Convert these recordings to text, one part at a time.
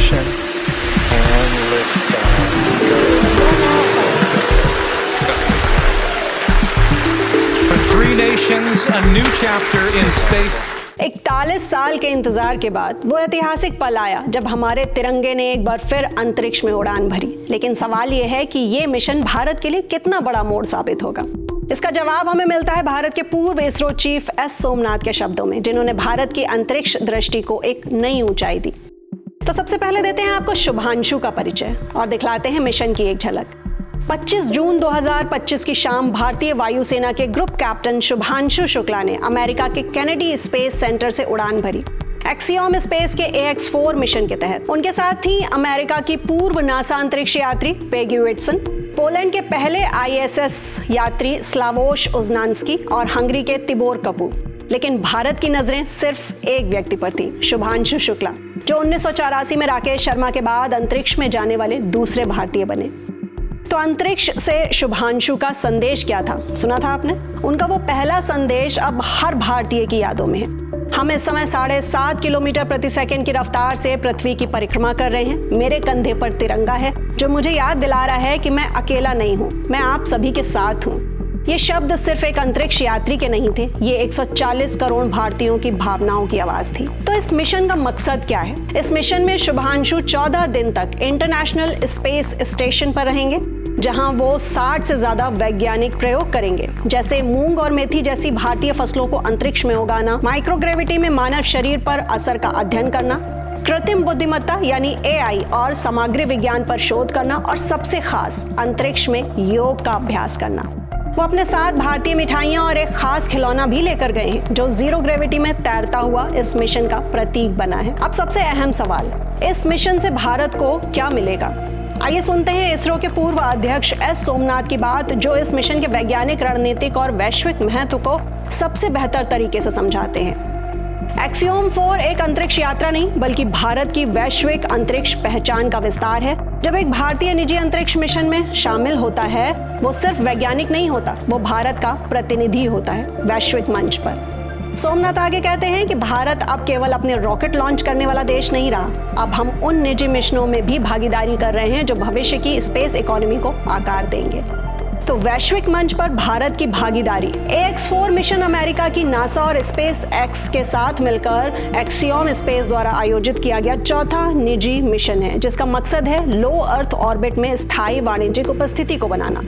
ignition and liftoff. For three nations, a new chapter in space. 41 साल के इंतजार के बाद वो ऐतिहासिक पल आया जब हमारे तिरंगे ने एक बार फिर अंतरिक्ष में उड़ान भरी। लेकिन सवाल ये है कि ये मिशन भारत के लिए कितना बड़ा मोड़ साबित होगा। इसका जवाब हमें मिलता है भारत के पूर्व इसरो चीफ एस सोमनाथ के शब्दों में, जिन्होंने भारत की अंतरिक्ष दृष्टि को एक नई ऊंचाई दी। तो सबसे पहले देते हैं आपको शुभांशु का परिचय और दिखलाते हैं मिशन की एक झलक। 25 जून 2025 की शाम भारतीय वायुसेना के ग्रुप कैप्टन शुभांशु शुक्ला ने अमेरिका के केनेडी स्पेस सेंटर से उड़ान भरी, एक्सियोम स्पेस के AX-4 मिशन के तहत। उनके साथ थी अमेरिका की पूर्व नासा अंतरिक्ष यात्री पेगी विट्सन, पोलैंड के पहले ISS यात्री स्लावोश उज़नान्स्की और हंगरी के तिबोर कपूर। लेकिन भारत की नजरें सिर्फ एक व्यक्ति पर थी, शुभांशु शुक्ला, जो 1984 में राकेश शर्मा के बाद अंतरिक्ष में जाने वाले दूसरे भारतीय बने। तो अंतरिक्ष से शुभांशु का संदेश क्या था, सुना था आपने? उनका वो पहला संदेश अब हर भारतीय की यादों में है। हम इस समय 7.5 किलोमीटर प्रति सेकंड की रफ्तार से पृथ्वी की परिक्रमा कर रहे हैं। मेरे कंधे पर तिरंगा है जो मुझे याद दिला रहा है कि मैं अकेला नहीं हूँ, मैं आप सभी के साथ हूँ। ये शब्द सिर्फ एक अंतरिक्ष यात्री के नहीं थे, ये 140 करोड़ भारतीयों की भावनाओं की आवाज थी। तो इस मिशन का मकसद क्या है? इस मिशन में शुभांशु 14 दिन तक इंटरनेशनल स्पेस स्टेशन पर रहेंगे, जहां वो 60 से ज्यादा वैज्ञानिक प्रयोग करेंगे, जैसे मूंग और मेथी जैसी भारतीय फसलों को अंतरिक्ष में उगाना, माइक्रोग्रेविटी में मानव शरीर पर असर का अध्ययन करना, कृत्रिम बुद्धिमत्ता यानी AI और सामग्री विज्ञान पर शोध करना, और सबसे खास अंतरिक्ष में योग का अभ्यास करना। वो अपने साथ भारतीय मिठाइयां और एक खास खिलौना भी लेकर गए हैं, जो जीरो ग्रेविटी में तैरता हुआ इस मिशन का प्रतीक बना है। अब सबसे अहम सवाल, इस मिशन से भारत को क्या मिलेगा? आइए सुनते हैं इसरो के पूर्व अध्यक्ष एस सोमनाथ की बात, जो इस मिशन के वैज्ञानिक, रणनीतिक और वैश्विक महत्व को सबसे बेहतर तरीके से समझाते हैं। एक्सियोम 4 एक अंतरिक्ष यात्रा नहीं, बल्कि भारत की वैश्विक अंतरिक्ष पहचान का विस्तार है। जब एक भारतीय निजी अंतरिक्ष मिशन में शामिल होता है, वो सिर्फ वैज्ञानिक नहीं होता, वो भारत का प्रतिनिधि होता है वैश्विक मंच पर। सोमनाथ आगे कहते हैं कि भारत अब केवल अपने रॉकेट लॉन्च करने वाला देश नहीं रहा, अब हम उन निजी मिशनों में भी भागीदारी कर रहे हैं जो भविष्य की स्पेस इकोनॉमी को आकार देंगे। तो वैश्विक मंच पर भारत की भागीदारी, AX-4 मिशन अमेरिका की नासा और स्पेस एक्स के साथ मिलकर एक्सियोम स्पेस द्वारा आयोजित किया गया चौथा निजी मिशन है, जिसका मकसद है लो अर्थ ऑर्बिट में स्थायी वाणिज्यिक उपस्थिति को बनाना।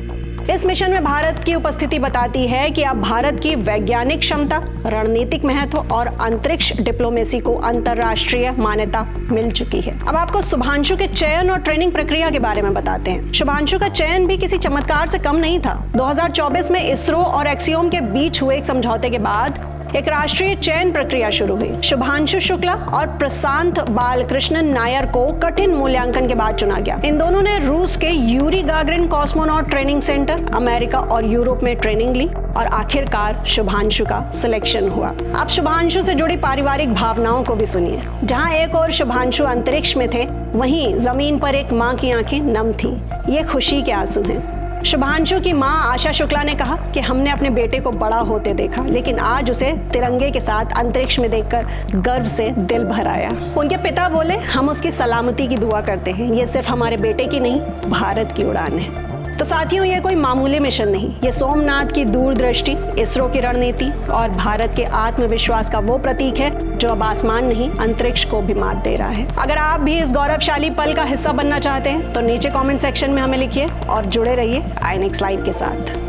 इस मिशन में भारत की उपस्थिति बताती है कि अब भारत की वैज्ञानिक क्षमता, रणनीतिक महत्व और अंतरिक्ष डिप्लोमेसी को अंतर्राष्ट्रीय मान्यता मिल चुकी है। अब आपको शुभांशु के चयन और ट्रेनिंग प्रक्रिया के बारे में बताते हैं। शुभांशु का चयन भी किसी चमत्कार से कम नहीं था। 2024 में इसरो और एक्सियोम के बीच हुए एक समझौते के बाद एक राष्ट्रीय चयन प्रक्रिया शुरू हुई। शुभांशु शुक्ला और प्रशांत बालकृष्णन नायर को कठिन मूल्यांकन के बाद चुना गया। इन दोनों ने रूस के Yuri Gagarin cosmonaut training centre, America और यूरोप में ट्रेनिंग ली और आखिरकार शुभांशु का सिलेक्शन हुआ। अब शुभांशु से जुड़ी पारिवारिक भावनाओं को भी सुनिए। जहां एक और शुभांशु अंतरिक्ष में थे, वहीं जमीन पर एक माँ की आंखें नम थी। ये खुशी के आंसू हैं। शुभांशु की मां आशा शुक्ला ने कहा कि हमने अपने बेटे को बड़ा होते देखा, लेकिन आज उसे तिरंगे के साथ अंतरिक्ष में देखकर गर्व से दिल भर आया। उनके पिता बोले, हम उसकी सलामती की दुआ करते हैं। ये सिर्फ हमारे बेटे की नहीं, भारत की उड़ान है। तो साथियों, ये कोई मामूली मिशन नहीं, ये सोमनाथ की दूरदृष्टि, इसरो की रणनीति और भारत के आत्मविश्वास का वो प्रतीक है जो अब आसमान नहीं, अंतरिक्ष को भी मात दे रहा है। अगर आप भी इस गौरवशाली पल का हिस्सा बनना चाहते हैं तो नीचे कमेंट सेक्शन में हमें लिखिए और जुड़े रहिए iNext Live के साथ।